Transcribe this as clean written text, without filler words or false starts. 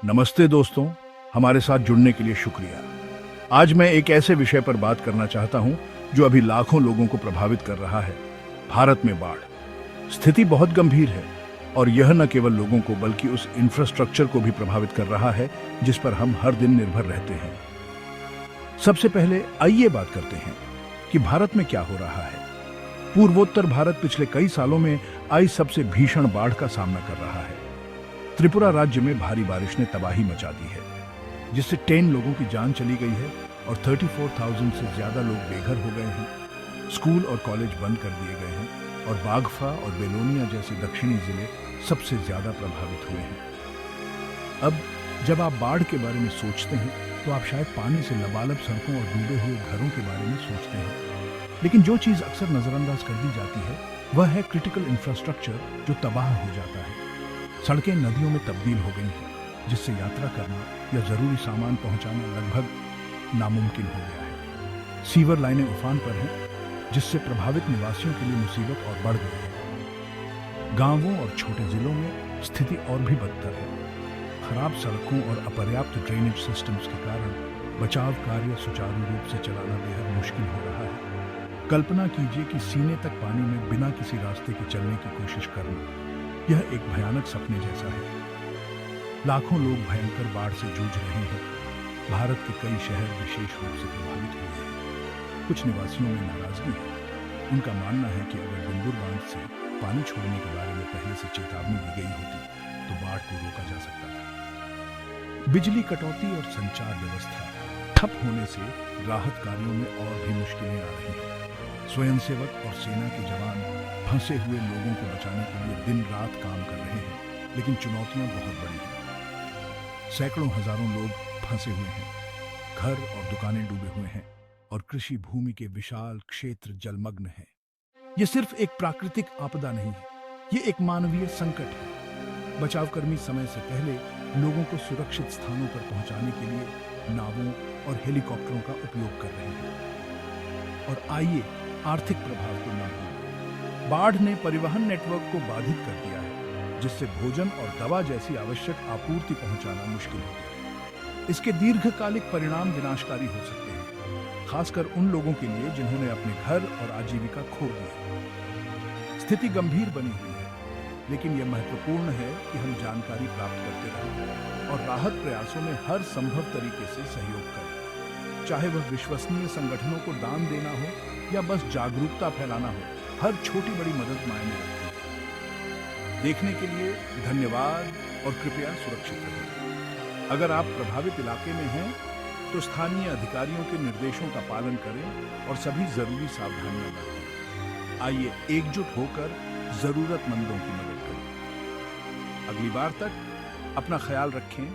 नमस्ते दोस्तों, हमारे साथ जुड़ने के लिए शुक्रिया। आज मैं एक ऐसे विषय पर बात करना चाहता हूं जो अभी लाखों लोगों को प्रभावित कर रहा है। भारत में बाढ़ स्थिति बहुत गंभीर है और यह न केवल लोगों को बल्कि उस इंफ्रास्ट्रक्चर को भी प्रभावित कर रहा है जिस पर हम हर दिन निर्भर रहते हैं। सबसे पहले आइए बात करते हैं कि भारत में क्या हो रहा है। पूर्वोत्तर भारत पिछले कई सालों में आई सबसे भीषण बाढ़ का सामना कर रहा है। त्रिपुरा राज्य में भारी बारिश ने तबाही मचा दी है, जिससे 10 लोगों की जान चली गई है और 34,000 से ज्यादा लोग बेघर हो गए हैं। स्कूल और कॉलेज बंद कर दिए गए हैं और बागफा और बेलोनिया जैसे दक्षिणी जिले सबसे ज्यादा प्रभावित हुए हैं। अब जब आप बाढ़ के बारे में सोचते हैं तो आप शायद पानी से लबालब सड़कों और डूबे हुए घरों के बारे में सोचते हैं, लेकिन जो चीज अक्सर नजरअंदाज कर दी जाती है वह है क्रिटिकल इंफ्रास्ट्रक्चर जो तबाह हो जाता है। सड़कें नदियों में तब्दील हो गई हैं, जिससे यात्रा करना या जरूरी सामान पहुंचाना लगभग नामुमकिन हो गया है। सीवर लाइनें उफान पर हैं, जिससे प्रभावित निवासियों के लिए मुसीबत और बढ़ गई है। गांवों और छोटे जिलों में स्थिति और भी बदतर है। खराब सड़कों और अपर्याप्त ड्रेनेज सिस्टम्स के कारण बचाव कार्य सुचारू रूप से चलाना बेहद मुश्किल हो रहा है। कल्पना कीजिए कि सीने तक पानी में बिना किसी रास्ते के चलने की कोशिश करना, यह एक भयानक सपने जैसा है। लाखों लोग भयंकर बाढ़ से जूझ रहे हैं। भारत के कई शहर विशेष रूप से प्रभावित हुए हैं। कुछ निवासियों में नाराजगी है। उनका मानना है कि अगर बिंदुर बांध से पानी छोड़ने के बारे में पहले से चेतावनी दी गई होती तो बाढ़ को रोका जा सकता था। बिजली कटौती और संचार व्यवस्था ठप होने से राहत कार्यों में और भी मुश्किलें आ रही हैं। स्वयंसेवक और सेना के जवान फंसे हुए लोगों को बचाने के लिए दिन रात काम कर रहे हैं, लेकिन चुनौतियां बहुत बड़ी हैं। सैकड़ों हजारों लोग फंसे हुए हैं, घर और दुकानें डूबे हुए हैं और कृषि भूमि के विशाल क्षेत्र जलमग्न हैं। यह सिर्फ एक प्राकृतिक आपदा नहीं है, ये एक मानवीय संकट है। बचावकर्मी समय से पहले लोगों को सुरक्षित स्थानों पर पहुंचाने के लिए नावों और हेलीकॉप्टरों का उपयोग कर रहे हैं। और आइए आर्थिक प्रभाव को न भूलें। बाढ़ ने परिवहन नेटवर्क को बाधित कर दिया है, जिससे भोजन और दवा जैसी आवश्यक आपूर्ति पहुंचाना मुश्किल हो गया है। इसके दीर्घकालिक परिणाम विनाशकारी हो सकते हैं, खासकर उन लोगों के लिए जिन्होंने अपने घर और आजीविका खो दी है। स्थिति गंभीर बनी हुई है, लेकिन यह महत्वपूर्ण है कि हम जानकारी प्राप्त करते रहें और राहत प्रयासों में हर संभव तरीके से सहयोग करें। चाहे वह विश्वसनीय संगठनों को दान देना हो या बस जागरूकता फैलाना हो, हर छोटी बड़ी मदद मायने रखती है। देखने के लिए धन्यवाद और कृपया सुरक्षित रहें। अगर आप प्रभावित इलाके में हैं तो स्थानीय अधिकारियों के निर्देशों का पालन करें और सभी जरूरी सावधानियां बरतें। आइए एकजुट होकर जरूरतमंदों की मदद करें। अगली बार तक अपना ख्याल रखें।